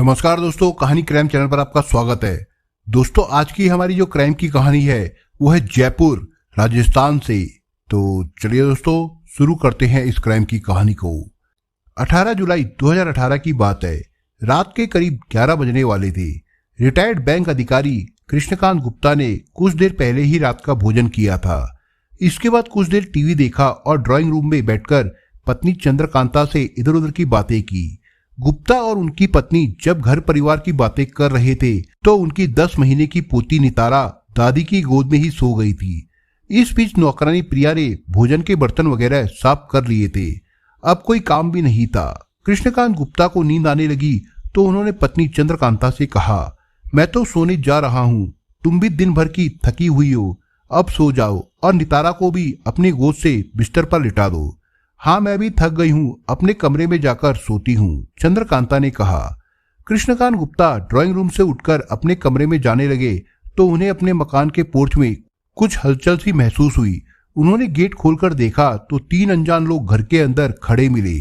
नमस्कार दोस्तों, कहानी क्राइम चैनल पर आपका स्वागत है। दोस्तों, आज की हमारी जो क्राइम की कहानी है वो है जयपुर राजस्थान से। तो चलिए दोस्तों, शुरू करते हैं इस क्राइम की कहानी को। 18 जुलाई 2018 की बात है। रात के करीब 11 बजने वाले थे। रिटायर्ड बैंक अधिकारी कृष्णकांत गुप्ता ने कुछ देर पहले ही रात का भोजन किया था। इसके बाद कुछ देर टीवी देखा और ड्राइंग रूम में बैठकर पत्नी चंद्रकांता से इधर उधर की बातें की। गुप्ता और उनकी पत्नी जब घर परिवार की बातें कर रहे थे तो उनकी 10 महीने की पोती नितारा दादी की गोद में ही सो गई थी। इस बीच नौकरानी प्रिया ने भोजन के बर्तन वगैरह साफ कर लिए थे। अब कोई काम भी नहीं था। कृष्णकांत गुप्ता को नींद आने लगी तो उन्होंने पत्नी चंद्रकांता से कहा, मैं तो सोने जा रहा हूँ, तुम भी दिन भर की थकी हुई हो, अब सो जाओ और नितारा को भी अपनी गोद से बिस्तर पर लिटा दो। हाँ, मैं भी थक गई हूँ, अपने कमरे में जाकर सोती हूँ, चंद्रकांता ने कहा। कृष्णकांत गुप्ता ड्राइंग रूम से उठकर अपने कमरे में जाने लगे तो उन्हें अपने मकान के पोर्च में कुछ हलचल सी महसूस हुई। उन्होंने गेट खोलकर देखा तो 3 अनजान लोग घर के अंदर खड़े मिले।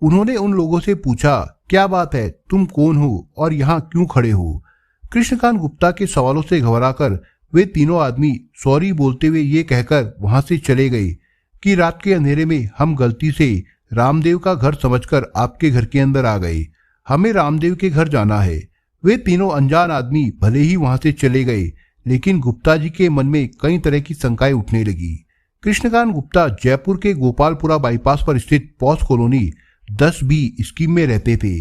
उन्होंने उन लोगों से पूछा, क्या बात है, तुम कौन हो और यहाँ क्यों खड़े हो? कृष्णकांत गुप्ता के सवालों से घबराकर वे तीनों आदमी सॉरी बोलते हुए ये कहकर वहां से चले गए कि रात के अंधेरे में हम गलती से रामदेव का घर समझकर आपके घर के अंदर आ गए, हमें रामदेव के घर जाना है। वे तीनों अनजान आदमी भले ही वहां से चले गए, लेकिन गुप्ता जी के मन में कई तरह की शंकाएं उठने लगी। कृष्णकांत गुप्ता जयपुर के गोपालपुरा बाईपास पर स्थित पॉस कॉलोनी 10B स्कीम में रहते थे।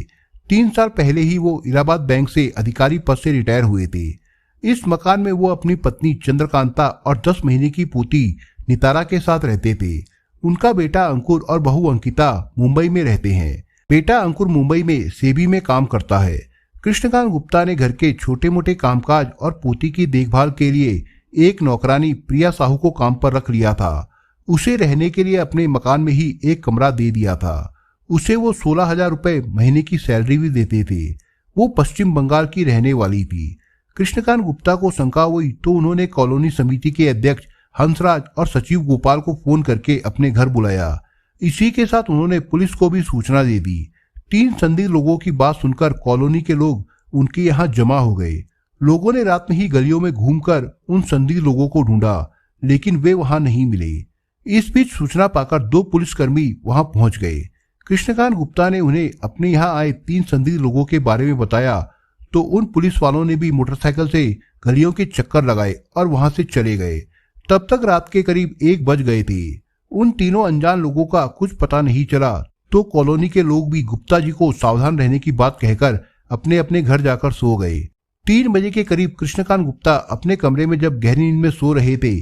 3 साल पहले ही वो इलाहाबाद बैंक से अधिकारी पद से रिटायर हुए थे। इस मकान में वो अपनी पत्नी चंद्रकांता और 10 महीने की पोती नितारा के साथ रहते थे। उनका बेटा अंकुर और बहू अंकिता मुंबई में रहते हैं। बेटा अंकुर मुंबई में सेबी में काम करता है। कृष्णकांत गुप्ता ने घर के छोटे मोटे कामकाज और पोती की देखभाल के लिए एक नौकरानी प्रिया साहू को काम पर रख लिया था। उसे रहने के लिए अपने मकान में ही एक कमरा दे दिया था। उसे वो 16,000 रुपए महीने की सैलरी भी देते थे। वो पश्चिम बंगाल की रहने वाली थी। कृष्णकांत गुप्ता को शंका हुई तो उन्होंने कॉलोनी समिति के अध्यक्ष हंसराज और सचिव गोपाल को फोन करके अपने घर बुलाया। इसी के साथ उन्होंने पुलिस को भी सूचना दे दी। 3 संदिग्ध लोगों की बात सुनकर कॉलोनी के लोग उनके यहाँ जमा हो गए। लोगों ने रात में ही गलियों में घूमकर उन संदिग्ध लोगों को ढूंढा, लेकिन वे वहां नहीं मिले। इस बीच सूचना पाकर 2 पुलिसकर्मी वहां पहुंच गए। कृष्णकांत गुप्ता ने उन्हें अपने यहाँ आए 3 संदिग्ध लोगों के बारे में बताया तो उन पुलिस वालों ने भी मोटरसाइकिल से गलियों के चक्कर लगाए और वहां से चले गए। तब तक रात के करीब 1 बज गए थे। उन तीनों अनजान लोगों का कुछ पता नहीं चला तो कॉलोनी के लोग भी गुप्ता जी को सावधान रहने की बात कहकर अपने अपने घर जाकर सो गए। 3 बजे के करीब कृष्णकांत गुप्ता अपने कमरे में जब गहरी नींद में सो रहे थे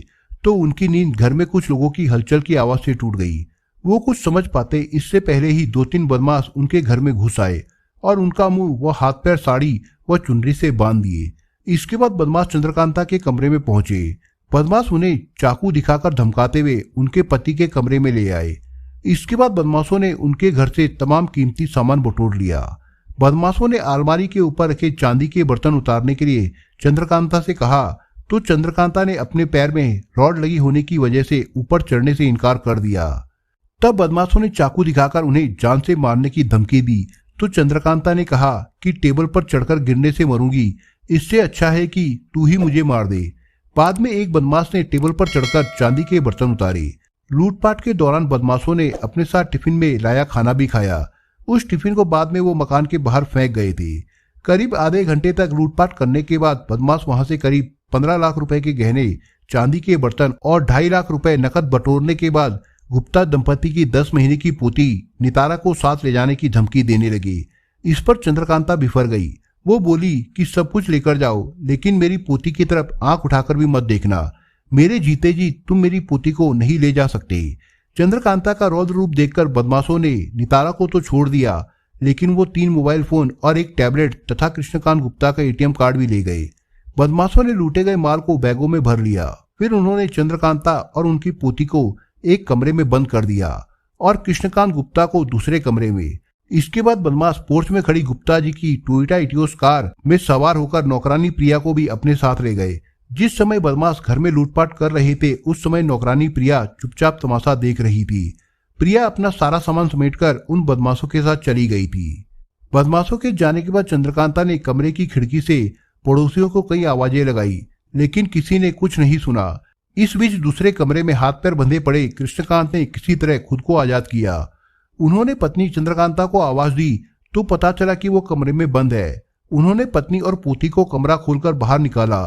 तो उनकी नींद घर में कुछ लोगों की हलचल की आवाज से टूट गई। वो कुछ समझ पाते इससे पहले ही 2-3 बदमाश उनके घर में घुस आए और उनका मुंह व हाथ पैर साड़ी व चुनरी से बांध दिए। इसके बाद बदमाश चंद्रकांता के कमरे में पहुंचे। बदमाश उन्हें चाकू दिखाकर धमकाते हुए उनके पति के कमरे में ले आए। इसके बाद बदमाशों ने उनके घर से तमाम कीमती सामान बटोर लिया। बदमाशों ने अलमारी के ऊपर रखे चांदी के बर्तन उतारने के लिए चंद्रकांता से कहा तो चंद्रकांता ने अपने पैर में रॉड लगी होने की वजह से ऊपर चढ़ने से इनकार कर दिया। तब बदमाशों ने चाकू दिखाकर उन्हें जान से मारने की धमकी दी तो चंद्रकांता ने कहा कि टेबल पर चढ़कर गिरने से मरूंगी, इससे अच्छा है कि तू ही मुझे मार दे। बाद में एक बदमाश ने टेबल पर चढ़कर चांदी के बर्तन उतारे। लूटपाट के दौरान बदमाशों ने अपने साथ टिफिन में लाया खाना भी खाया। उस टिफिन को बाद में वो मकान के बाहर फेंक गए थे। करीब आधे घंटे तक लूटपाट करने के बाद बदमाश वहां से करीब 15 लाख रुपए के गहने, चांदी के बर्तन और 2.5 लाख रुपए नकद बटोरने के बाद गुप्ता दंपति की 10 महीने की पोती नितारा को साथ ले जाने की धमकी देने लगे। इस पर चंद्रकांता बिफर गई। वो बोली कि सब कुछ लेकर जाओ, लेकिन मेरी पोती की तरफ आंख उठाकर भी मत देखना। मेरे जीते जी तुम मेरी पोती को नहीं ले जा सकते। चंद्रकांता का रौद्र रूप देखकर बदमाशों ने नितारा को तो छोड़ दिया, लेकिन वो 3 मोबाइल फोन और एक टैबलेट तथा कृष्णकांत गुप्ता का ATM कार्ड भी ले गए। बदमाशों ने लूटे गए माल को बैगों में भर लिया। फिर उन्होंने चंद्रकांता और उनकी पोती को एक कमरे में बंद कर दिया और कृष्णकांत गुप्ता को दूसरे कमरे में। इसके बाद बदमाश पोर्च में खड़ी गुप्ता जी की टोयोटा इटियोस कार में सवार होकर नौकरानी प्रिया को भी अपने साथ ले गए। जिस समय बदमाश घर में लूटपाट कर रहे थे उस समय नौकरानी प्रिया चुपचाप तमाशा देख रही थी। प्रिया अपना सारा सामान समेटकर उन बदमाशों के साथ चली गई थी। बदमाशों के जाने के बाद चंद्रकांता ने कमरे की खिड़की से पड़ोसियों को कई आवाजें लगाई, लेकिन किसी ने कुछ नहीं सुना। इस बीच दूसरे कमरे में हाथ पैर बंधे पड़े कृष्णकांत ने किसी तरह खुद को आजाद किया। उन्होंने पत्नी चंद्रकांता को आवाज दी तो पता चला कि वो कमरे में बंद है। उन्होंने पत्नी और पोती को कमरा खोलकर बाहर निकाला।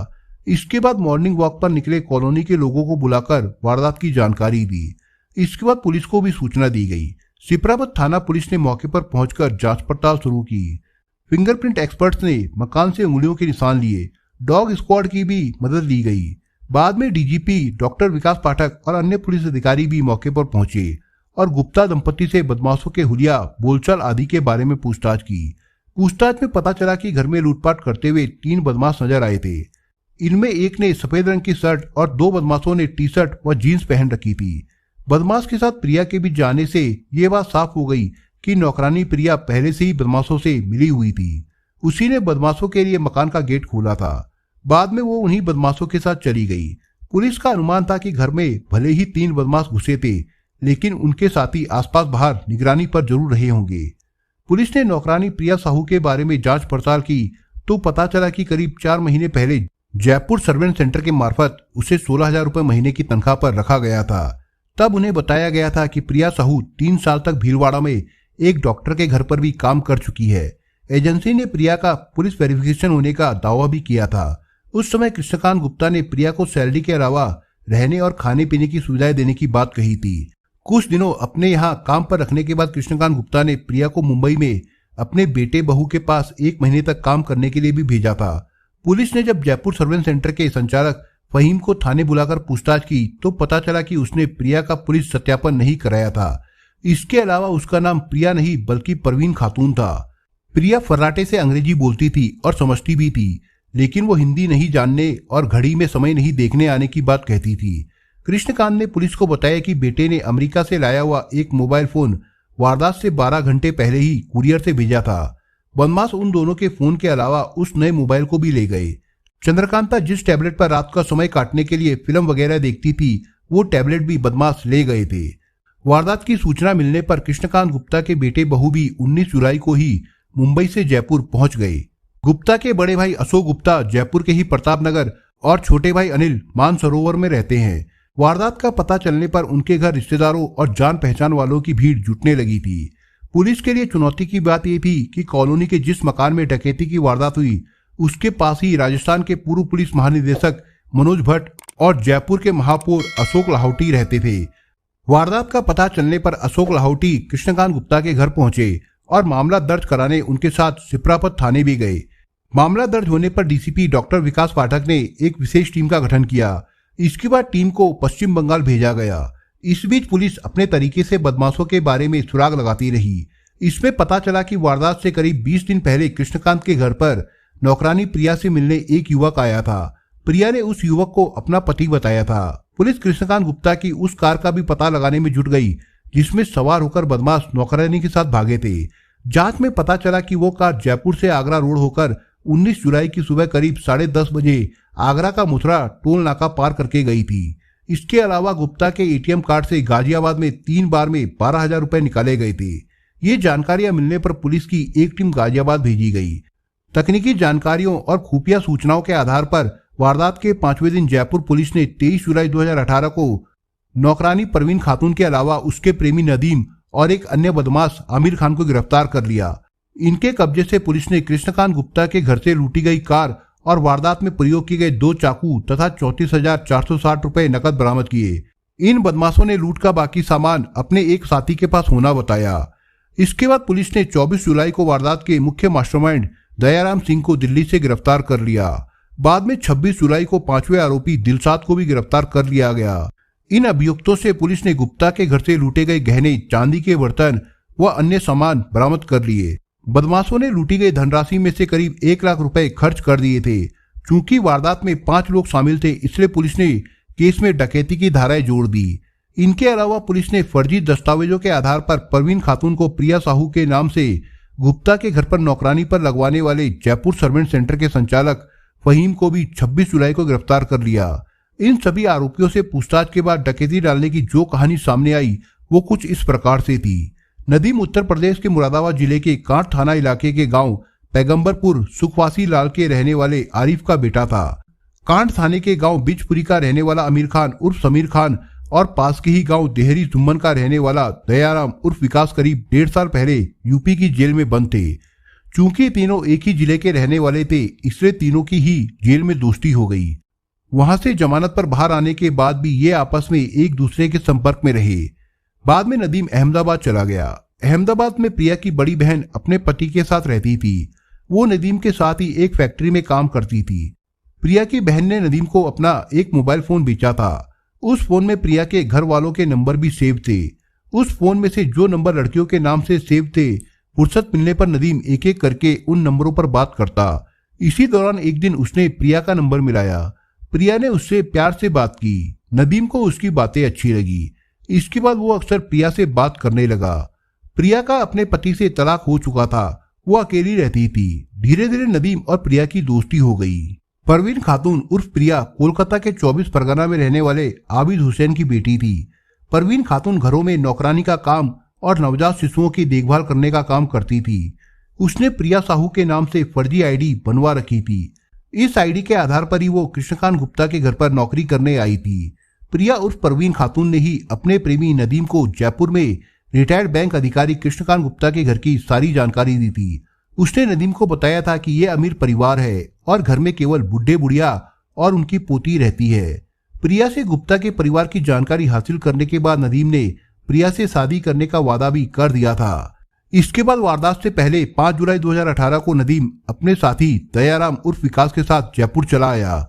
इसके बाद मॉर्निंग वॉक पर निकले कॉलोनी के लोगों को बुलाकर वारदात की जानकारी दी। इसके बाद पुलिस को भी सूचना दी गई। सिपरापत थाना पुलिस ने मौके पर पहुंचकर जांच पड़ताल शुरू की। फिंगरप्रिंट एक्सपर्ट्स ने मकान से उंगलियों के निशान लिए। डॉग स्क्वाड की भी मदद ली गई। बाद में डीजीपी डॉक्टर विकास पाठक और अन्य पुलिस अधिकारी भी मौके पर पहुंचे और गुप्ता दंपति से बदमाशों के हुलिया, बोलचाल आदि के बारे में पूछताछ की। पूछताछ में पता चला कि घर में लूटपाट करते हुए 3 बदमाश नजर आए थे। इनमें एक ने सफेद रंग की शर्ट और 2 बदमाशों ने टी शर्ट व जीन्स पहन रखी थी। बदमाश के साथ प्रिया के बीच जाने से ये बात साफ हो गई कि नौकरानी प्रिया पहले से ही बदमाशों से मिली हुई थी। उसी ने बदमाशों के लिए मकान का गेट खोला था। बाद में वो उन्हीं बदमाशों के साथ चली गई। पुलिस का अनुमान था कि घर में भले ही 3 बदमाश घुसे थे, लेकिन उनके साथी आसपास बाहर निगरानी पर जरूर रहे होंगे। पुलिस ने नौकरानी प्रिया साहू के बारे में जांच पड़ताल की तो पता चला कि करीब 4 महीने पहले जयपुर सर्वेंट सेंटर के मार्फत उसे 16,000 रुपए महीने की तनख्वाह पर रखा गया था। तब उन्हें बताया गया था कि प्रिया साहू 3 साल तक भीलवाड़ा में एक डॉक्टर के घर पर भी काम कर चुकी है। एजेंसी ने प्रिया का पुलिस वेरिफिकेशन होने का दावा भी किया था। उस समय कृष्णकांत गुप्ता ने प्रिया को सैलरी के अलावा रहने और खाने पीने की सुविधाएं देने की बात कही थी। कुछ दिनों अपने यहाँ काम पर रखने के बाद कृष्णकांत गुप्ता ने प्रिया को मुंबई में अपने बेटे बहू के पास 1 महीने तक काम करने के लिए भी भेजा था। पुलिस ने जब जयपुर सर्वेंट सेंटर के संचालक फहीम को थाने बुलाकर पूछताछ की तो पता चला कि उसने प्रिया का पुलिस सत्यापन नहीं कराया था। इसके अलावा उसका नाम प्रिया नहीं बल्कि परवीन खातून था। प्रिया फर्राटे से अंग्रेजी बोलती थी और समझती भी थी, लेकिन वो हिंदी नहीं जानने और घड़ी में समय नहीं देखने आने की बात कहती थी। कृष्णकांत ने पुलिस को बताया कि बेटे ने अमेरिका से लाया हुआ एक मोबाइल फोन वारदात से 12 घंटे पहले ही कुरियर से भेजा था। बदमाश उन दोनों के फोन के अलावा उस नए मोबाइल को भी ले गए। चंद्रकांता जिस टैबलेट पर रात का समय काटने के लिए फिल्म वगैरह देखती थी वो टैबलेट भी बदमाश ले गए थे। वारदात की सूचना मिलने पर कृष्णकांत गुप्ता के बेटे बहू भी 19 जुलाई को ही मुंबई से जयपुर पहुंच गए। गुप्ता के बड़े भाई अशोक गुप्ता जयपुर के ही प्रताप नगर और छोटे भाई अनिल मानसरोवर में रहते हैं। वारदात का पता चलने पर उनके घर रिश्तेदारों और जान पहचान वालों की भीड़ जुटने लगी थी। पुलिस के लिए चुनौती की बात यह थी कि कॉलोनी के जिस मकान में डकैती की वारदात हुई उसके पास ही राजस्थान के पूर्व पुलिस महानिदेशक मनोज भट्ट और जयपुर के महापौर अशोक लाहौटी रहते थे। वारदात का पता चलने पर अशोक लाहौटी कृष्णकांत गुप्ता के घर पहुंचे और मामला दर्ज कराने उनके साथ सिपरापत थाने भी गए। मामला दर्ज होने पर डीसीपी डॉक्टर विकास पाठक ने एक विशेष टीम का गठन किया। इसके बाद टीम को पश्चिम बंगाल भेजा गया। इस बीच पुलिस अपने तरीके से बदमाशों के बारे में सुराग लगाती रही। इसमें पता चला कि वारदात से करीब 20 दिन पहले कृष्णकांत के घर पर नौकरानी प्रिया से मिलने एक युवक आया था। प्रिया ने उस युवक को अपना पति बताया था। पुलिस कृष्णकांत गुप्ता की उस कार का भी पता लगाने में जुट गई जिसमें सवार होकर बदमाश नौकरानी के साथ भागे थे। जांच में पता चला कि वो कार जयपुर से आगरा रोड होकर 19 जुलाई की सुबह करीब 10:30 बजे आगरा का मथुरा टोल नाका पार करके गई थी। इसके अलावा गुप्ता के एटीएम कार्ड से गाजियाबाद में 3 बार में 12,000 रुपए निकाले गए थे। ये जानकारियां मिलने पर पुलिस की एक टीम गाजियाबाद भेजी गई। तकनीकी जानकारियों और खुफिया सूचनाओं के आधार पर वारदात के 5वें दिन जयपुर पुलिस ने 23 जुलाई 2018 को नौकरानी परवीन खातून के अलावा उसके प्रेमी नदीम और एक अन्य बदमाश आमिर खान को गिरफ्तार कर लिया। इनके कब्जे से पुलिस ने कृष्णकांत गुप्ता के घर से लूटी गई कार और वारदात में प्रयोग किए गए 2 चाकू तथा 34,460 रुपए नकद बरामद किए। इन बदमाशों ने लूट का बाकी सामान अपने एक साथी के पास होना बताया। इसके बाद पुलिस ने 24 जुलाई को वारदात के मुख्य मास्टरमाइंड दयाराम सिंह को दिल्ली से गिरफ्तार कर लिया। बाद में 26 जुलाई को 5वें आरोपी दिलसाद को भी गिरफ्तार कर लिया गया। इन अभियुक्तों से पुलिस ने गुप्ता के घर से लूटे गए गहने, चांदी के बर्तन व अन्य सामान बरामद कर लिए। बदमाशों ने लूटी गई धनराशि में से करीब 1 लाख रुपए खर्च कर दिए थे। चूंकि वारदात में 5 लोग शामिल थे इसलिए पुलिस ने केस में डकैती की धाराएं जोड़ दी। इनके अलावा पुलिस ने फर्जी दस्तावेजों के आधार पर परवीन खातून को प्रिया साहू के नाम से गुप्ता के घर पर नौकरानी पर लगवाने वाले जयपुर सर्वेंट सेंटर के संचालक फहीम को भी 26 जुलाई को गिरफ्तार कर लिया। इन सभी आरोपियों से पूछताछ के बाद डकैती डालने की जो कहानी सामने आई वो कुछ इस प्रकार से थी। नदीम उत्तर प्रदेश के मुरादाबाद जिले के कांठ थाना इलाके के गांव पैगंबरपुर सुखवासी लाल के रहने वाले आरिफ का बेटा था। कांठ थाने के गांव बिजपुरी का रहने वाला अमीर खान उर्फ समीर खान और पास के ही गांव देहरी जुम्मन का रहने वाला दयाराम उर्फ विकास करीब 1.5 साल पहले यूपी की जेल में बंद थे। चूंकि तीनों एक ही जिले के रहने वाले थे, इसलिए तीनों की ही जेल में दोस्ती हो गई। वहां से जमानत पर बाहर आने के बाद भी ये आपस में एक दूसरे के संपर्क में रहे। बाद में नदीम अहमदाबाद चला गया। अहमदाबाद में प्रिया की बड़ी बहन अपने पति के साथ रहती थी। वो नदीम के साथ ही एक फैक्ट्री में काम करती थी। प्रिया की बहन ने नदीम को अपना एक मोबाइल फोन बेचा था। उस फोन में प्रिया के घर वालों के नंबर भी सेव थे। उस फोन में से जो नंबर लड़कियों के नाम से सेव थे, फुर्सत मिलने पर नदीम एक एक करके उन नंबरों पर बात करता। इसी दौरान एक दिन उसने प्रिया का नंबर मिलाया। प्रिया ने उससे प्यार से बात की। नदीम को उसकी बातें अच्छी लगी। इसके बाद वो अक्सर प्रिया से बात करने लगा। प्रिया का अपने पति से तलाक हो चुका था। वो अकेली रहती थी। धीरे धीरे नदीम और प्रिया की दोस्ती हो गई। परवीन खातून उर्फ प्रिया कोलकाता के 24 परगना में रहने वाले आबिद हुसैन की बेटी थी। परवीन खातून घरों में नौकरानी का काम और नवजात शिशुओं की देखभाल करने का काम करती थी। उसने प्रिया साहू के नाम से फर्जी आईडी बनवा रखी थी। इस आईडी के आधार पर ही वो कृष्णकांत गुप्ता के घर पर नौकरी करने आई थी। प्रिया उर्फ परवीन खातून ने ही अपने प्रेमी नदीम को जयपुर में रिटायर्ड बैंक अधिकारी कृष्णकांत गुप्ता के घर की सारी जानकारी दी थी। उसने नदीम को बताया था कि ये अमीर परिवार है और घर में केवल बुढ़े बुढ़िया और उनकी पोती रहती है। प्रिया से गुप्ता के परिवार की जानकारी हासिल करने के बाद नदीम ने प्रिया से शादी करने का वादा भी कर दिया था। इसके बाद वारदात से पहले 5 जुलाई 2018 को नदीम अपने साथी दयाराम उर्फ विकास के साथ जयपुर चला आया।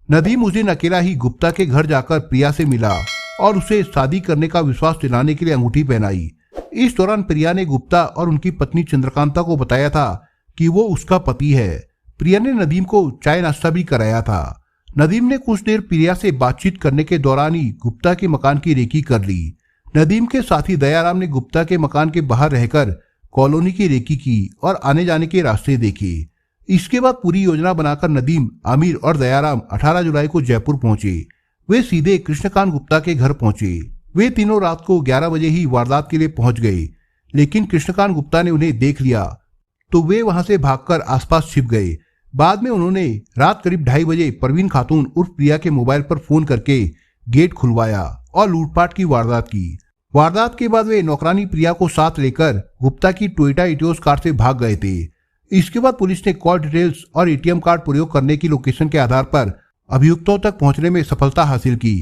नदीम उस दिन अकेला ही गुप्ता के घर जाकर प्रिया से मिला और उसे शादी करने का विश्वास दिलाने के लिए अंगूठी पहनाई। इस दौरान प्रिया ने गुप्ता और उनकी पत्नी चंद्रकांता को बताया था कि वो उसका पति है। प्रिया ने नदीम को चाय नाश्ता भी कराया था। नदीम ने कुछ देर प्रिया से बातचीत करने के दौरान ही गुप्ता के मकान की रेकी कर ली। नदीम के साथी दयाराम ने गुप्ता के मकान के बाहर रहकर कॉलोनी की रेकी की और आने जाने के रास्ते देखे। इसके बाद पूरी योजना बनाकर नदीम, आमिर और दयाराम 18 जुलाई को जयपुर पहुंचे। वे सीधे कृष्णकांत गुप्ता के घर पहुंचे। वे तीनों रात को 11 बजे ही वारदात के लिए पहुंच गए, लेकिन कृष्णकांत गुप्ता ने उन्हें देख लिया तो वे वहां से भागकर आसपास छिप गए। बाद में उन्होंने रात करीब 2:30 बजे परवीन खातून उर्फ प्रिया के मोबाइल पर फोन करके गेट खुलवाया और लूटपाट की वारदात की। वारदात के बाद वे नौकरानी प्रिया को साथ लेकर गुप्ता की टोयोटा इटियोस कार से भाग गए थे। इसके बाद पुलिस ने कॉल डिटेल्स और एटीएम कार्ड प्रयोग करने की लोकेशन के आधार पर अभियुक्तों तक पहुंचने में सफलता हासिल की।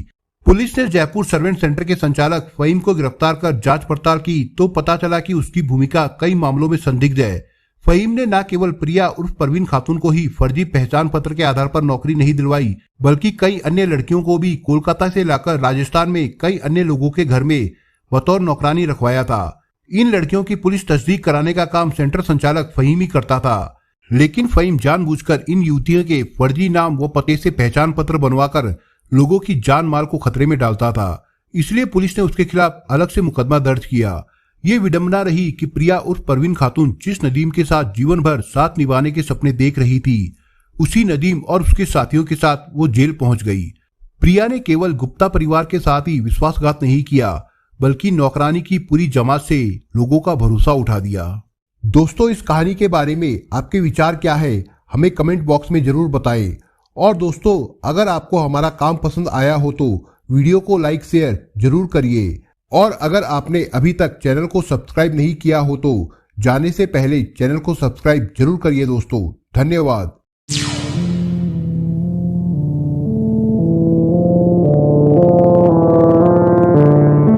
पुलिस ने जयपुर सर्वेंट सेंटर के संचालक फहीम को गिरफ्तार कर जांच पड़ताल की तो पता चला कि उसकी भूमिका कई मामलों में संदिग्ध है। फहीम ने न केवल प्रिया उर्फ परवीन खातून को ही फर्जी पहचान पत्र के आधार पर नौकरी नहीं दिलवाई, बल्कि कई अन्य लड़कियों को भी कोलकाता से लाकर राजस्थान में कई अन्य लोगों के घर में बतौर नौकरानी रखवाया था। इन लड़कियों की पुलिस तस्दीक कराने का काम सेंटर संचालक फहीम ही करता था, लेकिन फहीम जानबूझकर इन युवतियों के फर्जी नाम व पते से पहचान पत्र बनवाकर लोगों की जान माल को खतरे में डालता था। इसलिए पुलिस ने उसके खिलाफ अलग से मुकदमा दर्ज किया। ये विडंबना रही कि प्रिया उर्फ परवीन खातून जिस नदीम के साथ जीवन भर साथ निभाने के सपने देख रही थी, उसी नदीम और उसके साथियों के साथ वो जेल पहुंच गई। प्रिया ने केवल गुप्ता परिवार के साथ ही विश्वासघात नहीं किया, बल्कि नौकरानी की पूरी जमात से लोगों का भरोसा उठा दिया। दोस्तों, इस कहानी के बारे में आपके विचार क्या है, हमें कमेंट बॉक्स में जरूर बताएं। और दोस्तों, अगर आपको हमारा काम पसंद आया हो तो वीडियो को लाइक शेयर जरूर करिए। और अगर आपने अभी तक चैनल को सब्सक्राइब नहीं किया हो तो जाने से पहले चैनल को सब्सक्राइब जरूर करिए दोस्तों। धन्यवाद।